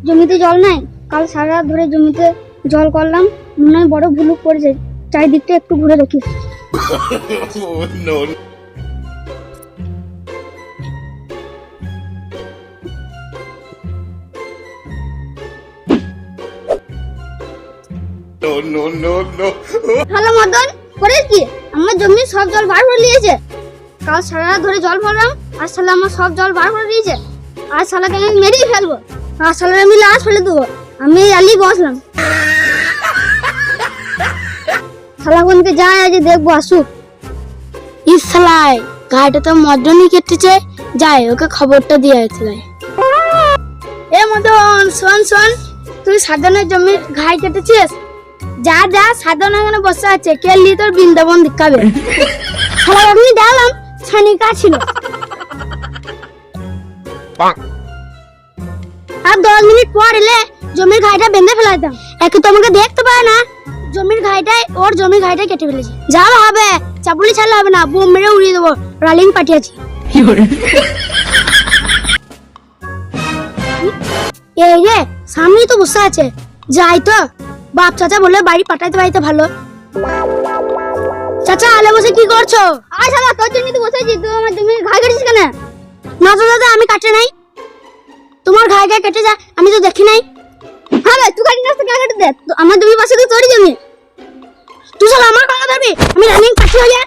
জমিতে জল নাই, কাল সারা রাত ধরে জমিতে জল করলাম, মনে হয় বড় ভুল করেছে, চারিদিকটা একটু ঘুরে দেখি। হ্যালো মদন, করেছ কি? আমার জমি সব জল বার করে নিয়েছে, কাল সারা রাত ধরে জল ভরলাম, আর শালা আমার সব জল বার করে দিয়েছে। আর শালাকে আমি মেরেই ফেলবো, আর শালার আমি লাশ ফেলে দেবো। আমি আলি বসলাম, শালা কোনকে যায় আজ দেখবো, আসুক। ইসলাই গাড়িটা তো মদনই কেটেছে, যাই ওকে খবরটা দিয়ে আসলে। এ মদন, শোন শোন, তুই সাধনের জমির ঘাই কেটেছিস, যা যা সাধন এখানে বসে আছে, কে লি তোর বৃন্দাবন দেখাবে। শালা আপনি দেখলাম ছানিকা ছিল, আর 10 মিনিট পর এলে জমির ঘাইটা বেঁধে ফেলাইতাম। একে তো আমাকে দেখতে পায় না, জমির ঘাইটাই ওর জমির ঘাইটাই কেটে ফেলেছে। যা হবে চাপুলি ছাড়লে হবে না, বোম মেরে উড়িয়ে দেবো, রালিং পাঠিয়েছি। এই রে সামনেই তো বসে আছে, যাই তো। বাপ চাচা বলে বাড়ি পাঠাইতে পাঠাইতে ভালো। চাচা আলে বসে কি করছো? আয় শালা তোর জন্য তো বসেছি, তুই আমার জমি ঘাই কেটেছিস কেন? না তো দাদা, আমি কাটে নাই, তোমার ঘাই ঘাই কেটে যা, আমি তো দেখি নাই। হ্যাঁ ভাই, তুই কাটি না তো কেটে দে, আমার জমি পাশে তো তোরই জমি। তুই শালা আমার কথা ধরবি, আমি রানিং পাঠি হয়ে যা।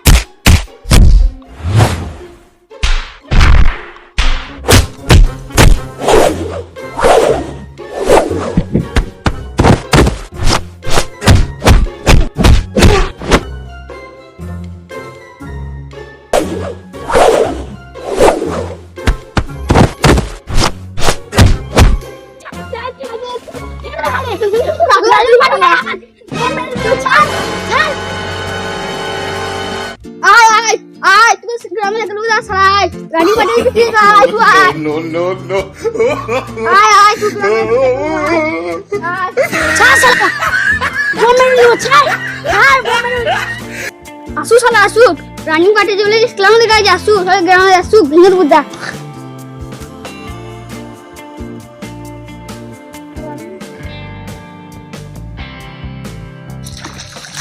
আয় আয় আয়, তুই গ্রামে একটা লোক যা শালা, আয় রানী পাঠিয়ে দিচ্ছিস, আয় তুই আয়। আয় আয় তুই ছাড় শালা, বোম মেরে দিবো, ছাড় ছাড়, বোম মেরে দিবো। আসুক শালা আসুক, রানী পাঠিয়ে বলে ইসলাম দেখা যায়, আসুক শালা গ্রামে আসুক, ভেঙে বুদ্ধা।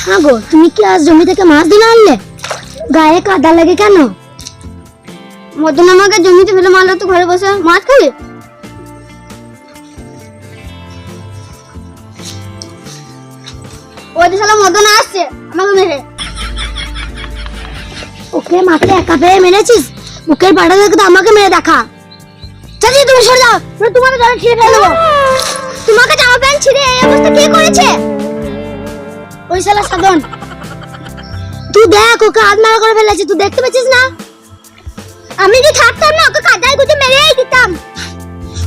হ্যাঁ গো, তুমি কি আজ জমি থেকে মাছ দিনে আনলে? গায়ে কাদা লাগে কেন? মদন আমাকে জমিতে ফেলে মারলো, তো ঘরে বসে মাছ খাবি? ওই যে শালা মদন আসছে আমাকে মেরে। ওকে মাকে একা পেয়ে মেরেছিস, বুকের পাটা দেখে তো আমাকে মেরে দেখা। চাচি তুমি সরে যাও, তোমাকে জলে ছিঁড়ে ফেলে দেবো। তোমাকে জামা প্যান্ট ছিঁড়ে এই অবস্থা কে করেছে? ওই শালা সাধন, তুই দেখ ওকে আত্মহত্যা করে ফেলেছে, তুই দেখতে পাচ্ছিস না? আমি যদি থাকতাম না, ওকে কাদায় গুজে মেরেই দিতাম।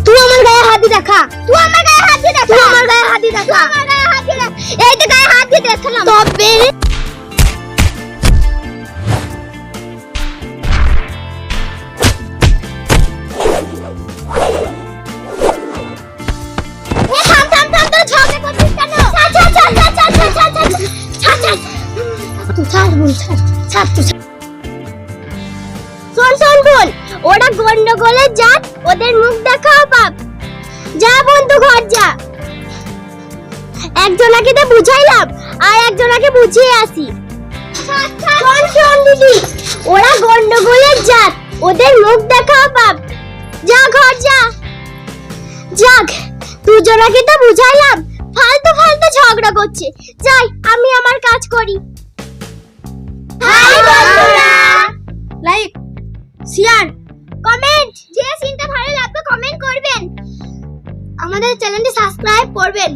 তুই আমার গায়ে হাত দিয়ে দেখা, তুই আমার গায়ে হাত দিয়ে দেখা, তুই আমার গায়ে হাত দিয়ে দেখা। আমার গায়ে হাত দিয়ে দেখা, এই তো গায়ে হাত দিয়ে দেখালাম। তবে থাম থাম থাম, তোর ঝগড়া করছিস কেন? ছাড় ছাড় ছাড় ছাড় ছাড় ছাড় ছাড় ছাড় ছাড় ছাড়। তুই ছাড় বল, ছাড় ছাড় তুই। শোন শোন বল, ওরা গন্ডগোলের জাত, ওদের মুখ দেখাও পাপ। যা বন্ধু ঘর যা, একজনাকে তো বুঝাইলাম, আর একজনাকে বুঝিয়ে আসি। শোন শোন দিদি, ওরা গন্ডগোলের জাত, ওদের মুখ দেখাও পাপ। যা ঘর যা। যাক, দুজনাকে তো বুঝাইলাম, ফালতু ফালতু ঝগড়া করছে, যাই আমি আমার কাজ করি। হাই বন্ধুরা, লাইক, শেয়ার, কমেন্ট, যে সিনটা ভালো লাগবে কমেন্ট করবেন, আমাদের চ্যানেলটি সাবস্ক্রাইব করবেন।